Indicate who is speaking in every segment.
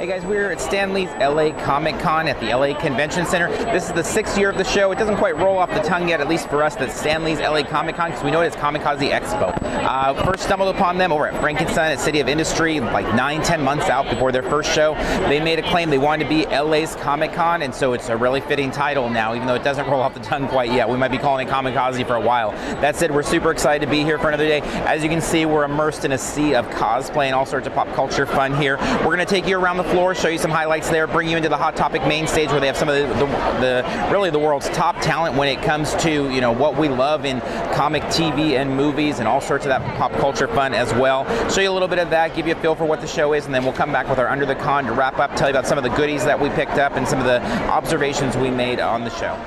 Speaker 1: Hey guys, we're at Stan Lee's LA Comic Con at the LA Convention Center. This is the 6th year of the show. It doesn't quite roll off the tongue yet, at least for us, that Stan Lee's LA Comic Con, because we know it as Comikaze Expo. First stumbled upon them over at Frankenstein at City of Industry, like 9-10 months out before their first show. They made a claim they wanted to be LA's Comic Con, and so it's a really fitting title now, even though it doesn't roll off the tongue quite yet. We might be calling it Comikaze for a while. That said, we're super excited to be here for another day. As you can see, we're immersed in a sea of cosplay and all sorts of pop culture fun here. We're going to take you around the floor, show you some highlights there, bring you into the Hot Topic main stage where they have some of really the world's top talent when it comes to, you know, what we love in comic TV and movies and all sorts of that pop culture fun as well. Show you a little bit of that, give you a feel for what the show is, and then we'll come back with our Under the Con to wrap up, tell you about some of the goodies that we picked up and some of the observations we made on the show.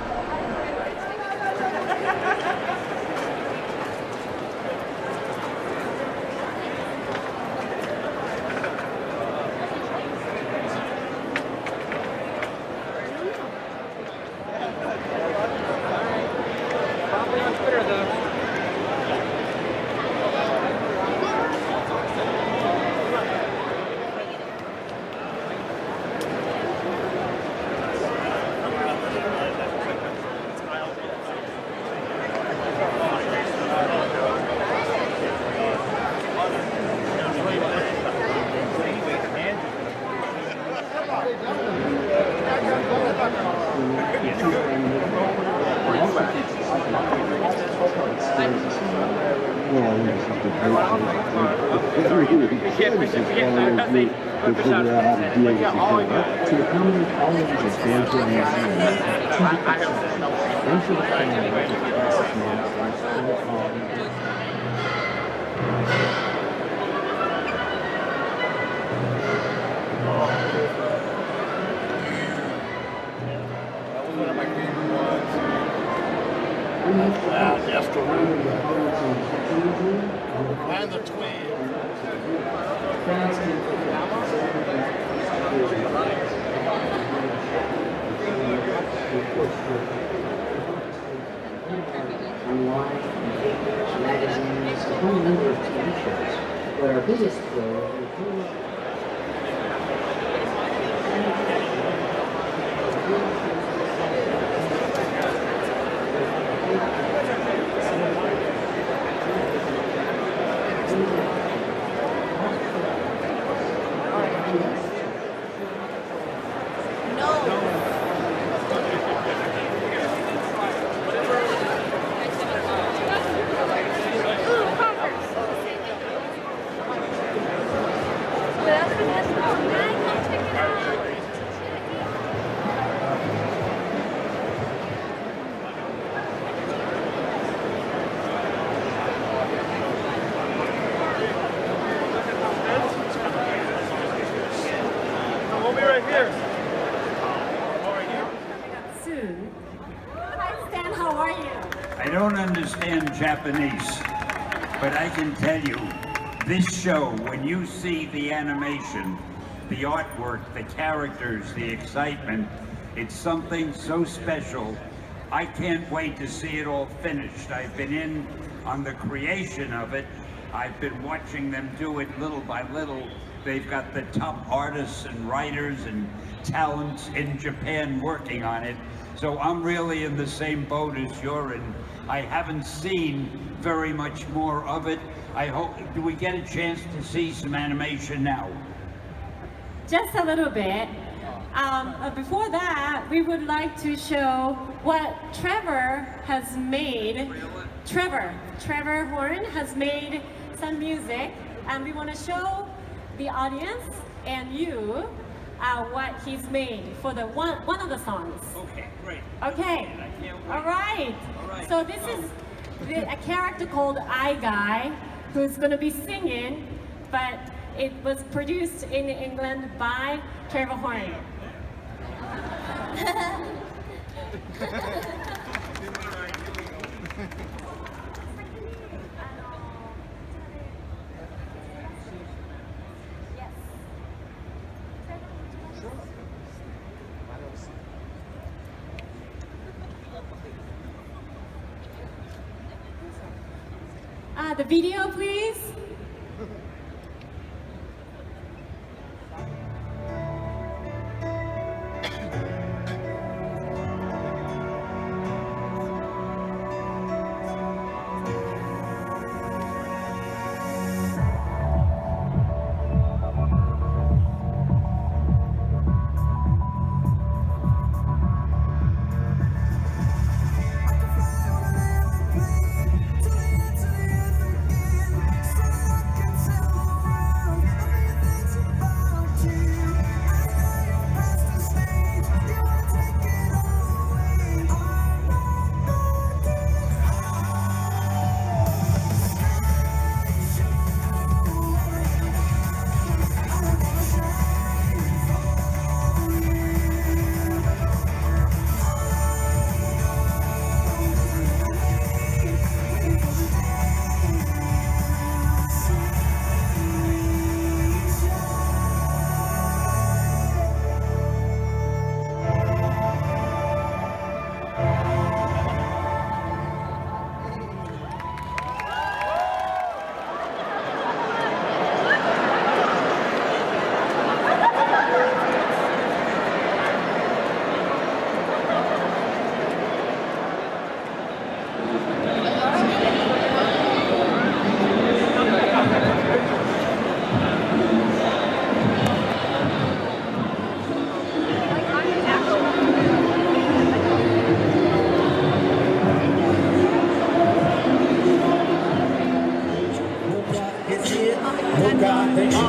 Speaker 2: And the tweed.
Speaker 3: Online, magazines, a whole number of TV shows, but our biggest flow
Speaker 4: I don't understand Japanese, but I can tell you, this show, when you see the animation, the artwork, the characters, the excitement, it's something so special. I can't wait to see it all finished. I've been in on the creation of it. I've been watching them do it little by little. They've got the top artists and writers and talents in Japan working on it. So I'm really in the same boat as you're in. I haven't seen very much more of it. I hope, do we get a chance to see some animation now?
Speaker 5: Just a little bit. Before that, we would like to show what Trevor has made. Trevor Horn has made some music, and we want to show the audience and you what he's made for the one of the songs.
Speaker 4: Okay, great.
Speaker 5: Okay. All right. So this is a character called I Guy who's going to be singing, but it was produced in England by Trevor Horn. The video, please.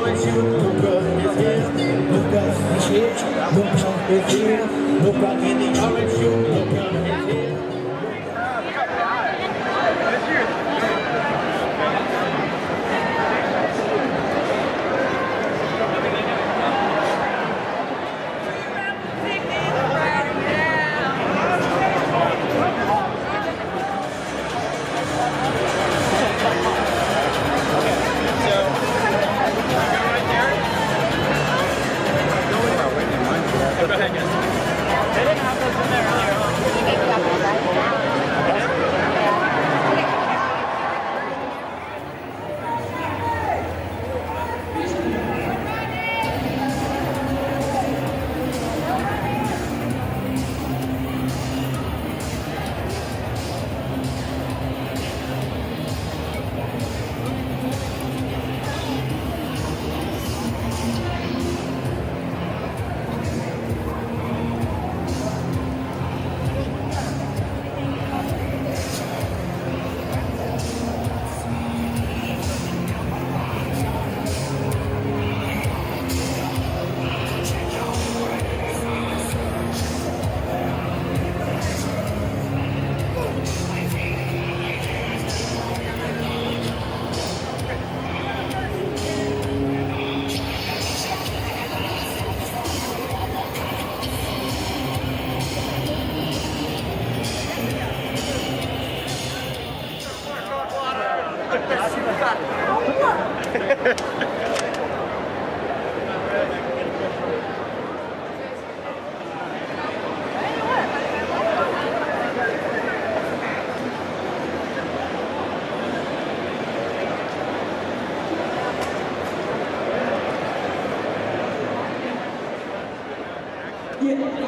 Speaker 2: orange shoe, Luca is here. Luca is here. Luca is here. Luca in the orange shoe, Luca is here.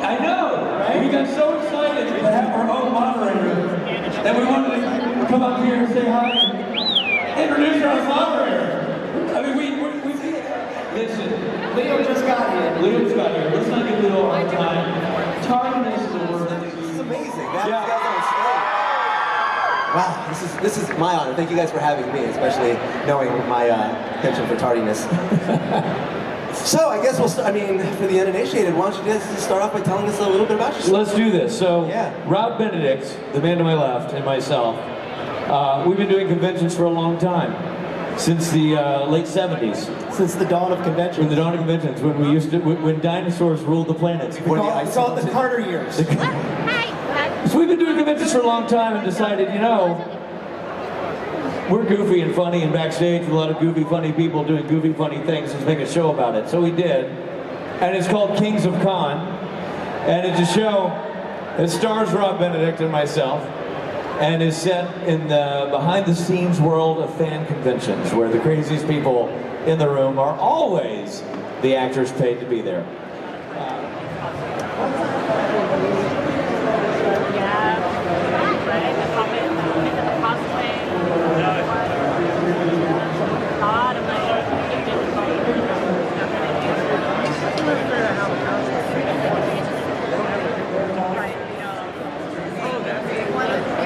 Speaker 6: I know, right? We got so excited to have our own moderator that we wanted to come up here and say hi and introduce our moderator. I mean, we listen.
Speaker 3: Leo just got here.
Speaker 6: Leo just got here. Let's not give Leo a hard time. Tardiness is a word that
Speaker 7: This is amazing. That
Speaker 6: Yeah.
Speaker 7: you guys on stage. Wow, this is my honor. Thank you guys for having me, especially knowing my penchant for tardiness. So I guess we'll start, I mean, for the uninitiated, why don't you guys just start off by telling us a little bit about yourself?
Speaker 6: Let's do this. So,
Speaker 7: Yeah.
Speaker 6: Rob Benedict, the man to my left, and myself, we've been doing conventions for a long time. Since the late 70s.
Speaker 7: Since the dawn of conventions.
Speaker 6: From the dawn of conventions, when we used to, when dinosaurs ruled the planet.
Speaker 7: We call it the Carter years.
Speaker 6: So we've been doing conventions for a long time and decided, you know, we're goofy and funny and backstage with a lot of goofy, funny people doing goofy, funny things. Let's make a show about it. So we did. And it's called Kings of Con. And it's a show that stars Rob Benedict and myself and is set in the behind-the-scenes world of fan conventions where the craziest people in the room are always the actors paid to be there.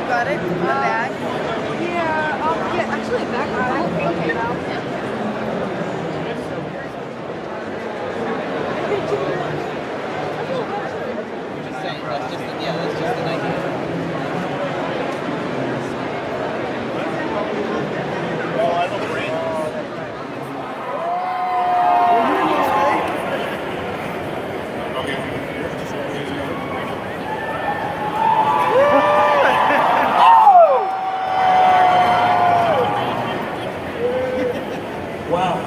Speaker 8: Got it? My bag? Yeah, yeah, actually back. Okay, now.
Speaker 9: Wow.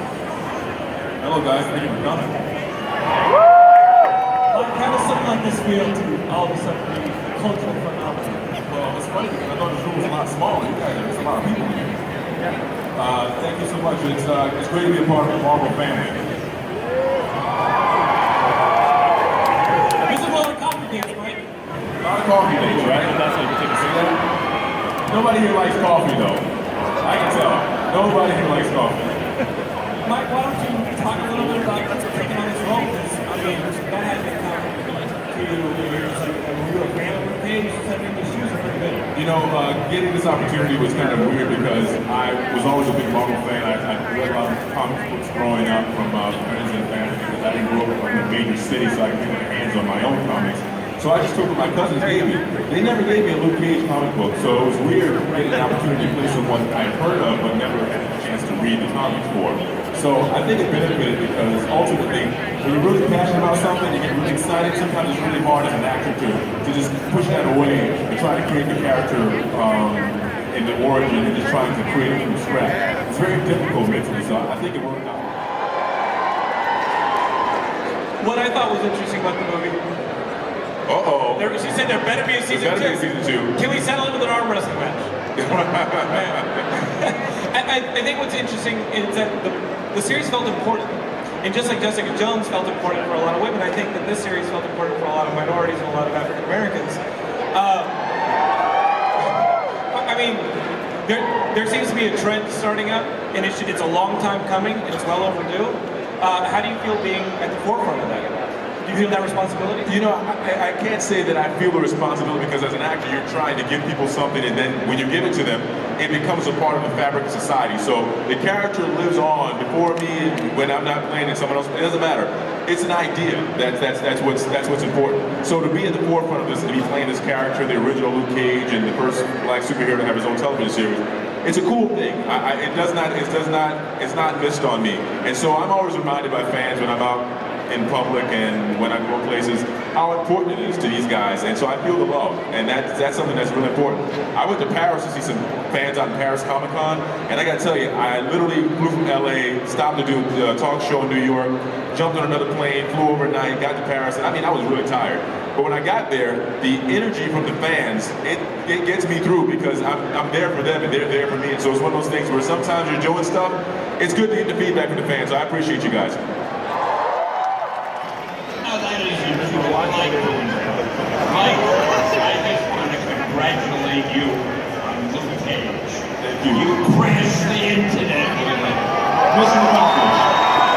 Speaker 9: Hello guys, thank you for coming. Like how does something like this feel to all of a sudden be a cultural phenomenon? Well, it's funny because I thought this room was a lot smaller. You guys, there's a lot of people here. Thank you so much. It's great to be a part of the Marvel family. This is one of the coffee dates, right? A lot of coffee dates, right? That's how you take a cigarette. Nobody here likes coffee though. I can tell. Nobody here likes coffee. Mike, why don't you talk a little bit about taking on this role? Because, I mean, that has been kind of to you over the years. Like, were you a fan of Mainstage sending these shoes are pretty good. You know, getting this opportunity was kind of weird because I was always a big Marvel fan. I read a lot of comic books growing up from friends and family because I didn't grow up in a major city, so I could get my hands on my own comics. So I just took what my cousins gave me. They never gave me a Luke Cage comic book, so it was weird getting an opportunity to play someone I'd heard of but never had a chance to read the comics for. So I think it benefited because ultimately, when you're really passionate about something, you get really excited. Sometimes it's really hard as an actor to just push that away and try to create the character in the origin and just trying to create it from scratch. It's very difficult mentally, so I think it worked out.
Speaker 10: What I thought was interesting about the movie.
Speaker 9: Uh-oh.
Speaker 10: She said there better be a season 2.
Speaker 9: There better be a season 2.
Speaker 10: Can we settle it with an arm wrestling match? I think what's interesting is that the series felt important. And just like Jessica Jones felt important for a lot of women, I think that this series felt important for a lot of minorities and a lot of African Americans. I mean, there seems to be a trend starting up, and it's a long time coming, and it's well overdue. How do you feel being at the forefront of that? Do you feel that responsibility?
Speaker 9: You know, I can't say that I feel the responsibility because as an actor, you're trying to give people something, and then when you give it to them, it becomes a part of the fabric of society. So the character lives on before me, when I'm not playing it, someone else. It doesn't matter. It's an idea. That's what's important. So to be at the forefront of this, to be playing this character, the original Luke Cage, and the first black superhero to have his own television series, it's a cool thing. It's not missed on me. And so I'm always reminded by fans when I'm out in public and when I go places, how important it is to these guys, and so I feel the love, and that's something that's really important. I went to Paris to see some fans out in Paris Comic Con, and I gotta tell you, I literally flew from LA, stopped to do a talk show in New York, jumped on another plane, flew overnight, got to Paris, and I mean, I was really tired. But when I got there, the energy from the fans, it gets me through because I'm there for them and they're there for me, and so it's one of those things where sometimes you're doing stuff, it's good to get the feedback from the fans, so I appreciate you guys.
Speaker 4: Mike, I just want to congratulate you on Luke Cage. You crashed the internet with it. Mission accomplished.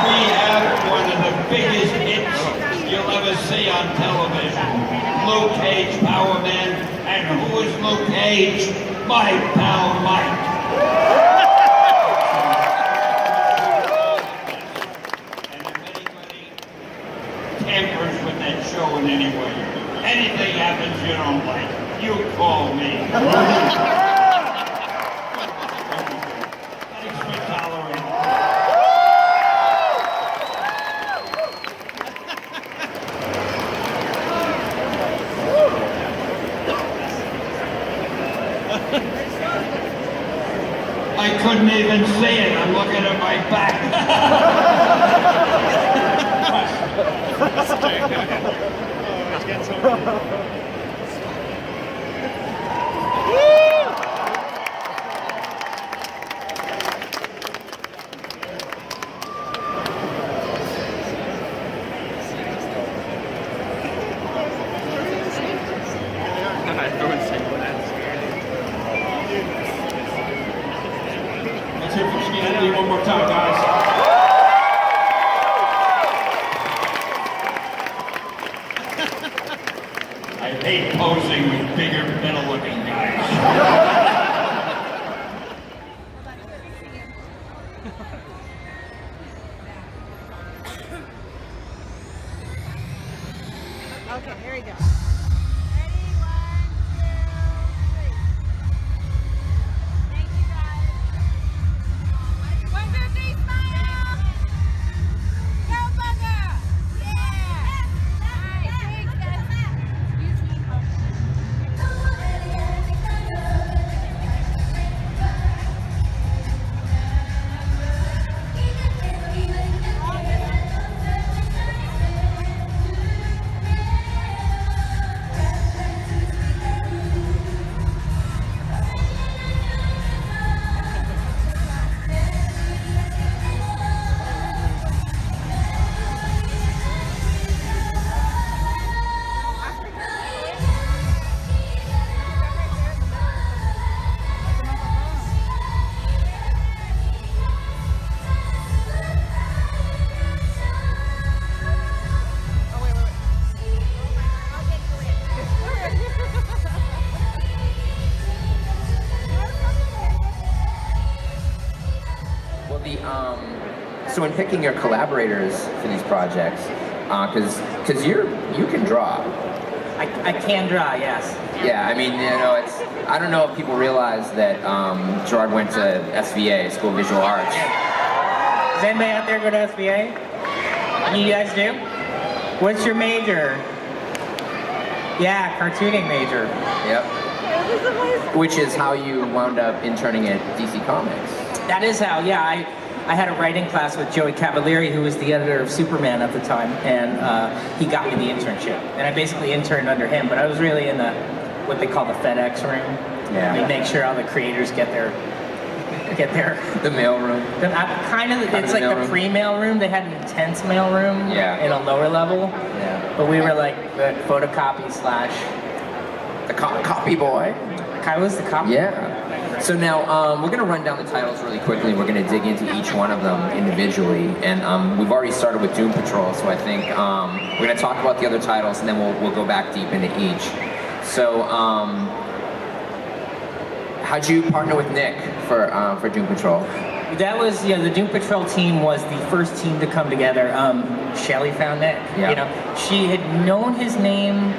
Speaker 4: We have one of the biggest hits you'll ever see on television. Luke Cage, Power Man, and who is Luke Cage? My pal Mike. Tampers with that show in any way. Anything happens you don't like, you call me. Thanks for tolerating. I couldn't even see it. I'm looking at my back.
Speaker 10: Let's hear from Schneider one more time, guys.
Speaker 4: I
Speaker 1: So in picking your collaborators for these projects, because you can draw.
Speaker 11: I can draw, yes.
Speaker 1: Yeah, I mean, I don't know if people realize that Gerard went to SVA, School of Visual Arts.
Speaker 11: Does anybody out there go to SVA? You guys do? What's your major? Yeah, cartooning major.
Speaker 1: Yep. Which is how you wound up interning at DC Comics.
Speaker 11: That is how, yeah. I had a writing class with Joey Cavalieri, who was the editor of Superman at the time, and he got me the internship. And I basically interned under him, but I was really in what they call the FedEx room.
Speaker 1: Yeah.
Speaker 11: We make sure all the creators get their
Speaker 1: the mail room.
Speaker 11: It's like the pre-mail room. They had an intense mail room in a lower level.
Speaker 1: Yeah.
Speaker 11: But we were like the photocopy /
Speaker 1: the copy boy.
Speaker 11: I was the copy.
Speaker 1: Yeah. So now we're going to run down the titles really quickly. We're going to dig into each one of them individually, and we've already started with Doom Patrol. So I think we're going to talk about the other titles, and then we'll go back deep into each. So how'd you partner with Nick for Doom Patrol?
Speaker 11: That was, the Doom Patrol team was the first team to come together. Shelley found Nick.
Speaker 1: Yeah.
Speaker 11: She had known his name,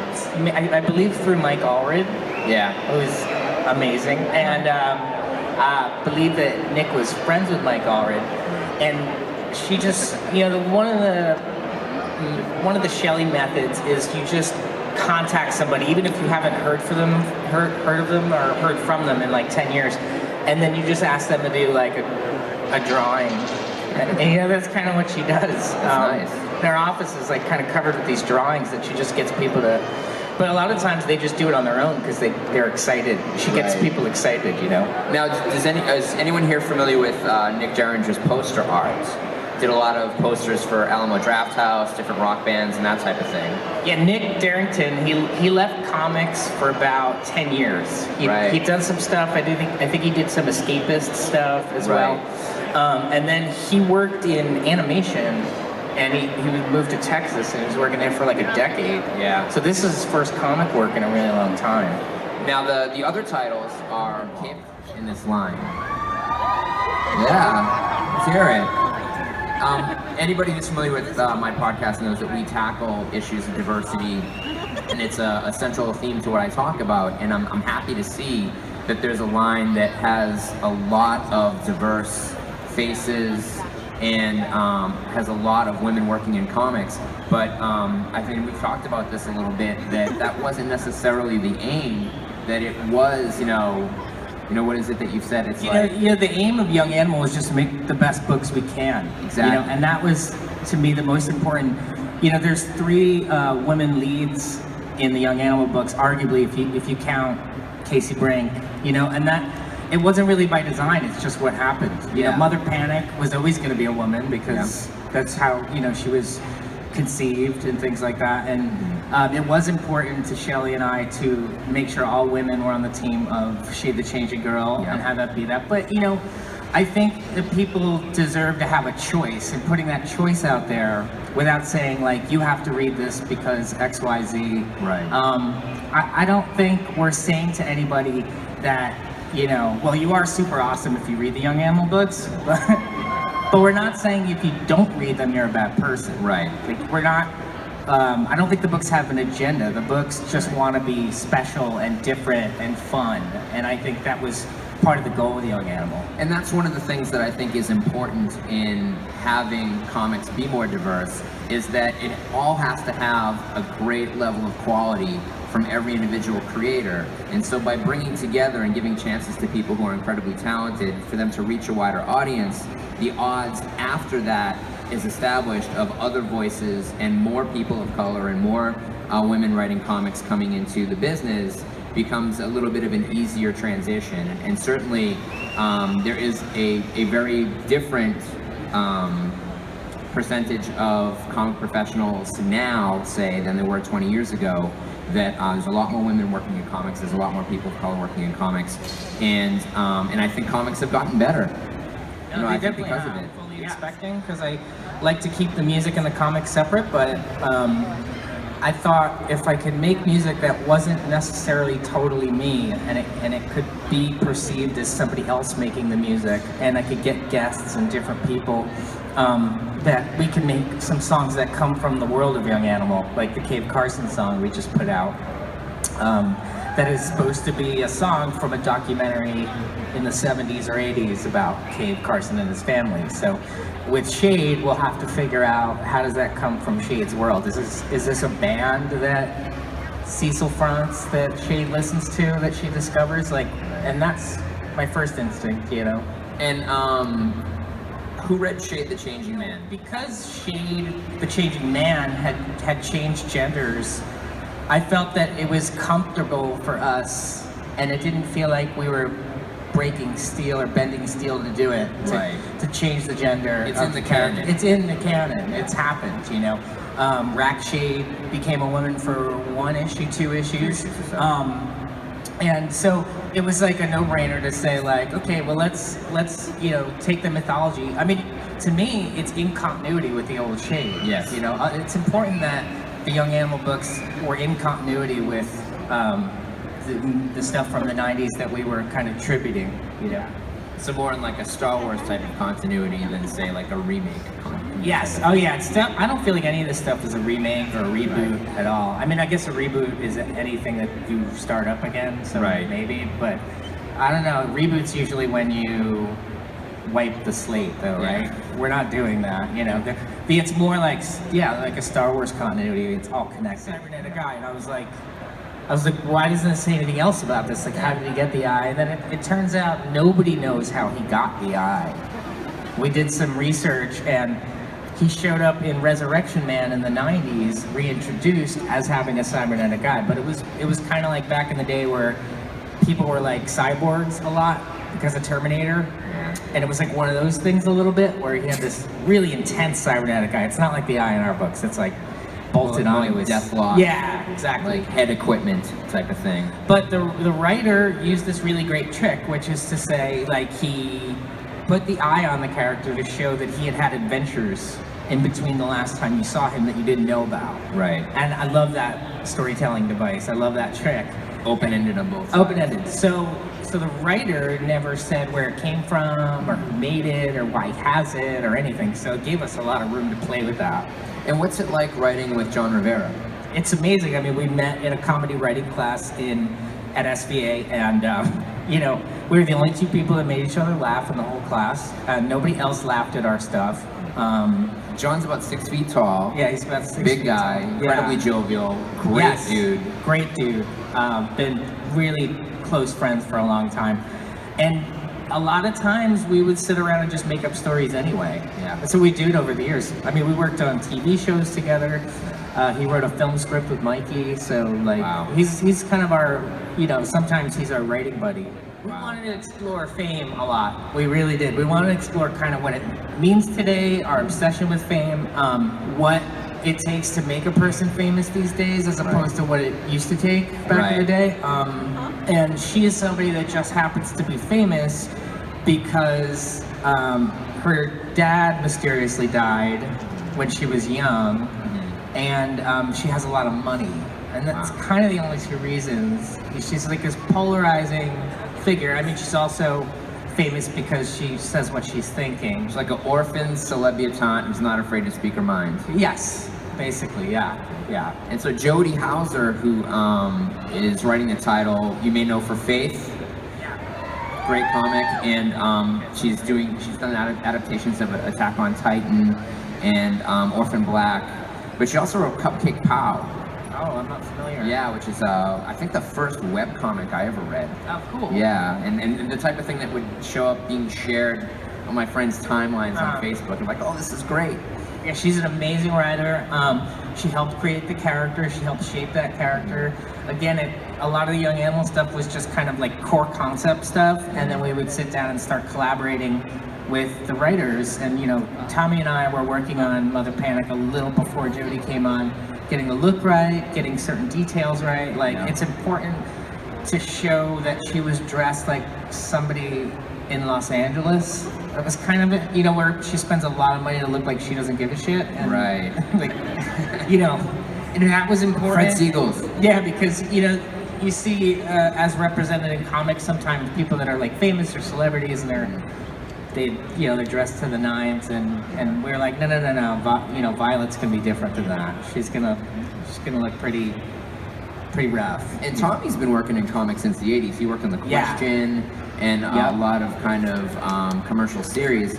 Speaker 11: I believe, through Mike Allred.
Speaker 1: Yeah.
Speaker 11: It was amazing. And I believe that Nick was friends with Mike Allred. And she just, one of the Shelley methods is you just contact somebody, even if you haven't heard of them or heard from them in like 10 years, and then you just ask them to do like a drawing. And that's kind of what she does.
Speaker 1: Nice.
Speaker 11: Their office is like kind of covered with these drawings that she just gets people to, but a lot of times they just do it on their own because they're excited. She gets people excited,
Speaker 1: Now, is anyone here familiar with Nick Derringer's poster art? Did a lot of posters for Alamo Drafthouse, different rock bands, and that type of thing.
Speaker 11: Yeah, Nick Darrington, he left comics for about 10 years. He'd done some stuff. I think he did some escapist stuff as well. And then he worked in animation, and he moved to Texas, and he was working there for like a decade.
Speaker 1: Yeah.
Speaker 11: So this is his first comic work in a really long time.
Speaker 1: Now the other titles are in this line. Yeah, let's hear it. Anybody who's familiar with my podcast knows that we tackle issues of diversity, and it's a central theme to what I talk about, and I'm happy to see that there's a line that has a lot of diverse faces and has a lot of women working in comics, but I think we've talked about this a little bit, that wasn't necessarily the aim, that it was, what is it that you've said? It's
Speaker 11: the aim of Young Animal was just to make the best books we can.
Speaker 1: Exactly.
Speaker 11: And that was, to me, the most important. There's 3 women leads in the Young Animal books, arguably, if you count Casey Brink. And that it wasn't really by design. It's just what happened. Mother Panic was always going to be a woman because that's how she was conceived and things like that. And it was important to Shelley and I to make sure all women were on the team of Shade the Changing Girl and have that be that. But I think that people deserve to have a choice, and putting that choice out there without saying like you have to read this because XYZ.
Speaker 1: Right.
Speaker 11: I don't think we're saying to anybody that well, you are super awesome if you read the Young Animal books, but we're not saying if you don't read them, you're a bad person.
Speaker 1: Right.
Speaker 11: Like, we're not, I don't think the books have an agenda. The books just want to be special and different and fun. And I think that was part of the goal of the Young Animal.
Speaker 1: And that's one of the things that I think is important in having comics be more diverse, is that it all has to have a great level of quality from every individual creator. And so by bringing together and giving chances to people who are incredibly talented for them to reach a wider audience, the odds after that is established of other voices and more people of color and more women writing comics coming into the business becomes a little bit of an easier transition. And certainly there is a very different percentage of comic professionals now, say, than there were 20 years ago. That there's a lot more women working in comics, there's a lot more people of color working in comics, and I think comics have gotten better.
Speaker 11: I think because of it. Fully expecting, because I like to keep the music and the comics separate, but I thought if I could make music that wasn't necessarily totally me, and it could be perceived as somebody else making the music, and I could get guests and different people, that we can make some songs that come from the world of Young Animal, like the Cave Carson song we just put out. That is supposed to be a song from a documentary in the 70s or 80s about Cave Carson and his family. So with Shade, we'll have to figure out how does that come from Shade's world. Is this a band that Cecil fronts, that Shade listens to, that she discovers? Like, and that's my first instinct, you know.
Speaker 12: And who read Shade the Changing Man?
Speaker 11: Because Shade the Changing Man had changed genders, I felt that it was comfortable for us, and it didn't feel like we were breaking steel or bending steel to do it, to change the gender.
Speaker 12: It's in the canon.
Speaker 11: It's in the canon. It's happened, you know. Rack Shade became a woman for 1 issue, 2 issues. And so it was like a no-brainer to say, like, okay, well, let's you know, take the mythology. I mean, to me, it's in continuity with the old Shade.
Speaker 12: Yes.
Speaker 11: You know, it's important that the Young Animal books were in continuity with the stuff from the 90s that we were kind of tributing, you know.
Speaker 12: So more in like a Star Wars type of continuity than say like a remake.
Speaker 11: Yes. Oh yeah. I don't feel like any of this stuff is a remake or a reboot at all. I mean, I guess a reboot is anything that you start up again. So maybe, but I don't know. Reboots usually when you wipe the slate, though, right? We're not doing that. You know, it's more like like a Star Wars continuity. It's all connected. Cybernetic guy, and I was like, why doesn't it say anything else about this? Like, how did he get the eye? And then it turns out nobody knows how he got the eye. We did some research, and he showed up in Resurrection Man in the 90s, reintroduced as having a cybernetic eye. But it was kind of like back in the day where people were like cyborgs a lot because of Terminator. And it was like one of those things a little bit where he had this really intense cybernetic eye. It's not like the eye in our books. It's like bolted on.
Speaker 12: Like Deathlock.
Speaker 11: Yeah, exactly.
Speaker 12: Like head equipment type of thing.
Speaker 11: But the writer used this really great trick, which is to say, like, he put the eye on the character to show that he had adventures in between the last time you saw him that you didn't know about.
Speaker 12: Right.
Speaker 11: And I love that storytelling device. I love that trick.
Speaker 12: Open-ended on both sides.
Speaker 11: Open-ended. So the writer never said where it came from or who made it or why he has it or anything. So it gave us a lot of room to play with that.
Speaker 12: And what's it like writing with John Rivera?
Speaker 11: It's amazing. I mean, we met in a comedy writing class at SVA, and you know, we were the only two people that made each other laugh in the whole class. Nobody else laughed at our stuff.
Speaker 12: John's about 6 feet tall.
Speaker 11: Yeah, he's about 6 feet
Speaker 12: Big guy, incredibly jovial, great dude.
Speaker 11: Great dude. Been really close friends for a long time. And a lot of times we would sit around and just make up stories anyway.
Speaker 12: Yeah.
Speaker 11: That's what we did over the years. I mean, we worked on TV shows together. He wrote a film script with Mikey, so like he's kind of our, you know, sometimes he's our writing buddy. We wanted to explore fame a lot. We really did. We wanted to explore kind of what it means today, our obsession with fame, what it takes to make a person famous these days as opposed to what it used to take back in the day. And she is somebody that just happens to be famous because her dad mysteriously died when she was young, and she has a lot of money. And that's kind of the only two reasons. She's like this polarizing figure. I mean, she's also famous because she says what she's thinking.
Speaker 12: She's like an orphan celebutante who's not afraid to speak her mind.
Speaker 11: Yes, basically, yeah.
Speaker 12: And so Jody Hauser, who is writing the title You May Know for Faith, great comic, and she's done adaptations of Attack on Titan and Orphan Black, but she also wrote Cupcake Pow.
Speaker 11: Oh, I'm not familiar.
Speaker 12: Yeah, which is I think the first webcomic I ever read.
Speaker 11: Oh, cool.
Speaker 12: Yeah, and the type of thing that would show up being shared on my friends' timelines on Facebook. I'm like, oh, this is great.
Speaker 11: Yeah, she's an amazing writer. She helped create the character. She helped shape that character. Again, a lot of the Young Animal stuff was just kind of like core concept stuff, and then we would sit down and start collaborating with the writers. And you know, Tommy and I were working on Mother Panic a little before Jody came on, getting the look right, getting certain details right. Like, it's important to show that she was dressed like somebody in Los Angeles. That was kind of it, you know, where she spends a lot of money to look like she doesn't give a shit. And, like, you know, And that was important.
Speaker 12: Fred Siegel's.
Speaker 11: Yeah, because you see as represented in comics sometimes people that are like famous or celebrities and they're dressed to the nines and we're like no. Violet's gonna be different than that. She's gonna look pretty rough.
Speaker 12: And Tommy's been working in comics since the 80s. He worked on The Question and a lot of kind of commercial series.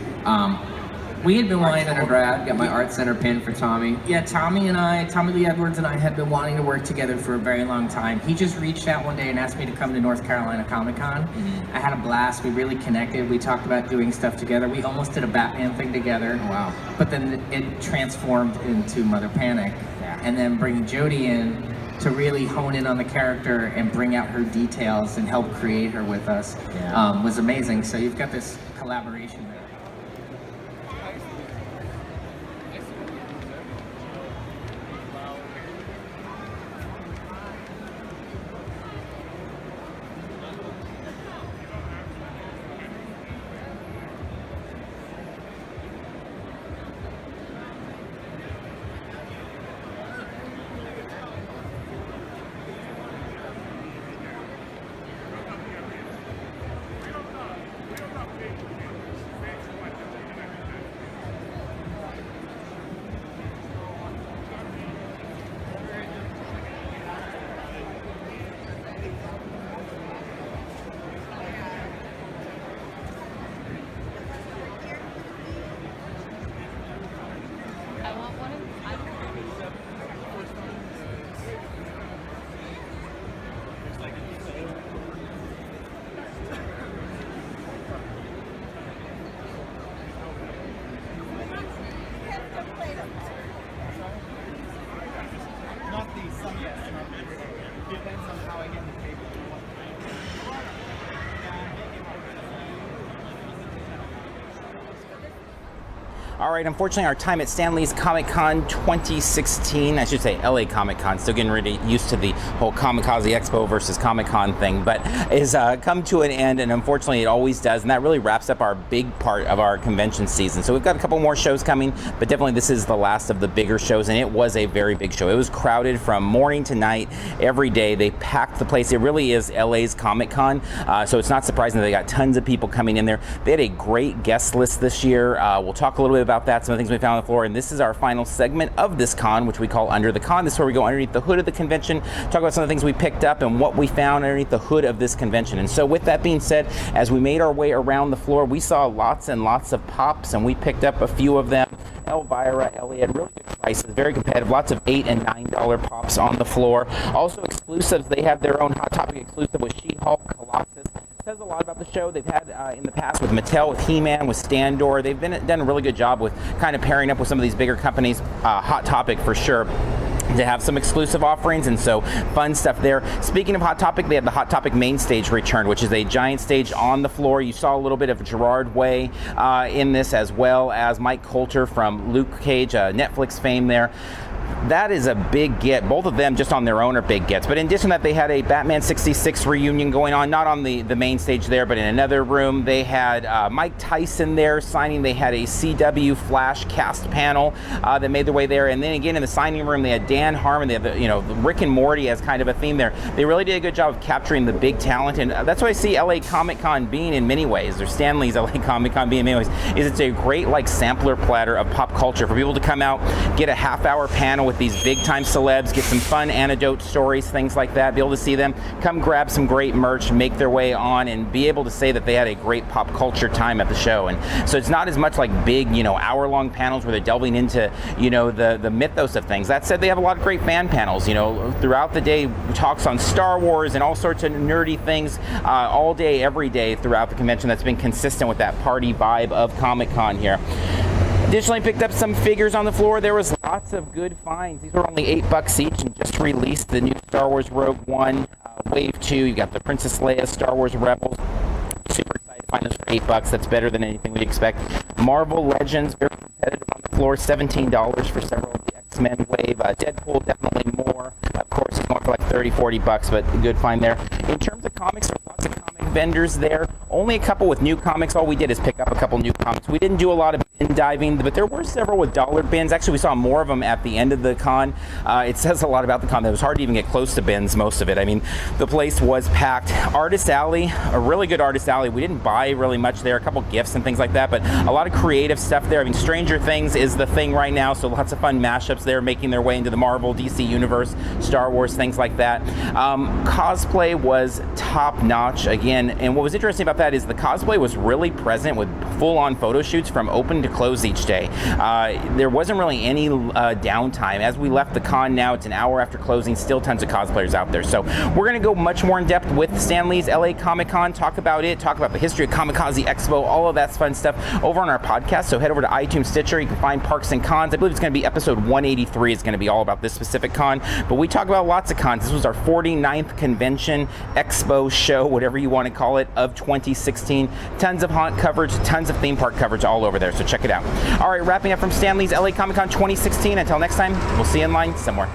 Speaker 11: We had been wanting to
Speaker 12: got my Art Center pin for Tommy.
Speaker 11: Yeah, Tommy Lee Edwards and I had been wanting to work together for a very long time. He just reached out one day and asked me to come to North Carolina Comic Con. I had a blast. We really connected. We talked about doing stuff together. We almost did a Batman thing together.
Speaker 12: Oh, wow.
Speaker 11: But then it transformed into Mother Panic. Yeah. And then bringing Jodie in to really hone in on the character and bring out her details and help create her with us was amazing. So you've got this collaboration there.
Speaker 1: All right, unfortunately, our time at Stanley's Comic Con 2016, I should say LA Comic Con, still getting really used to the whole Comikaze Expo versus Comic Con thing, but is come to an end, and unfortunately it always does, and that really wraps up our big part of our convention season. So we've got a couple more shows coming, but definitely this is the last of the bigger shows, and it was a very big show. It was crowded from morning to night, every day. They packed the place. It really is LA's Comic Con, so it's not surprising that they got tons of people coming in there. They had a great guest list this year. We'll talk a little bit about that, some of the things we found on the floor, and this is our final segment of this con, which we call Under the Con. This is where we go underneath the hood of the convention, talk about some of the things we picked up and what we found underneath the hood of this convention. And so with that being said, as we made our way around the floor, we saw lots and lots of pops, and we picked up a few of them. Elvira, Elliot, really good prices, very competitive, lots of $8 and $9 pops on the floor. Also exclusives, they have their own Hot Topic exclusive with She-Hulk, Colossus. Says a lot about the show. They've had in the past with Mattel, with He-Man, with Standor. They've done a really good job with kind of pairing up with some of these bigger companies. Hot Topic for sure, to have some exclusive offerings, and so fun stuff there. Speaking of Hot Topic, they had the Hot Topic Mainstage returned, which is a giant stage on the floor. You saw a little bit of Gerard Way in this, as well as Mike Coulter from Luke Cage, Netflix fame there. That is a big get. Both of them just on their own are big gets. But in addition to that, they had a Batman 66 reunion going on, not on the main stage there, but in another room. They had Mike Tyson there signing. They had a CW Flash cast panel that made their way there. And then again in the signing room, they had Dan Harmon. They had the Rick and Morty as kind of a theme there. They really did a good job of capturing the big talent, and that's what I see LA Comic Con being in many ways, or Stanley's LA Comic Con being in many ways, is it's a great sampler platter of pop culture for people to come out, get a half-hour panel with these big-time celebs, get some fun anecdote stories, things like that, be able to see them, come grab some great merch, make their way on, and be able to say that they had a great pop culture time at the show. And so it's not as much like big, hour-long panels where they're delving into, the mythos of things. That said, they have a lot of great fan panels, throughout the day, talks on Star Wars and all sorts of nerdy things, all day, every day throughout the convention. That's been consistent with that party vibe of Comic-Con here. Additionally, picked up some figures on the floor. There was lots of good finds. These were only $8 each, and just released the new Star Wars Rogue One, Wave 2. You got the Princess Leia, Star Wars Rebels. Super excited to find those for $8. That's better than anything we'd expect. Marvel Legends, very competitive on the floor. $17 for several of the X-Men Wave. Deadpool, definitely more. Of course, it's going for $30, $40, but a good find there. In terms of comics, there's lots of comics vendors there. Only a couple with new comics. All we did is pick up a couple new comics. We didn't do a lot of bin diving, but there were several with dollar bins. Actually, we saw more of them at the end of the con. It says a lot about the con. It was hard to even get close to bins, most of it. I mean, the place was packed. Artist Alley, a really good Artist Alley. We didn't buy really much there, a couple gifts and things like that, but a lot of creative stuff there. I mean, Stranger Things is the thing right now, so lots of fun mashups there making their way into the Marvel, DC Universe, Star Wars, things like that. Cosplay was top notch again, and what was interesting about that is the cosplay was really present with full-on photo shoots from open to close each day. There wasn't really any downtime. As we left the con now, it's an hour after closing, still tons of cosplayers out there. So we're going to go much more in depth with Stan Lee's LA Comic Con, talk about it, talk about the history of Comikaze Expo, all of that fun stuff over on our podcast. So head over to iTunes, Stitcher, you can find Parks and Cons. I believe it's going to be episode 183 is going to be all about this specific con, but we talk about lots of cons. This was our 49th convention, expo, show, whatever you want to call it, of 2016. Tons of haunt coverage, tons of theme park coverage all over there, so check it out. All right, wrapping up from Stan Lee's LA Comic Con 2016. Until next time, we'll see you in line somewhere.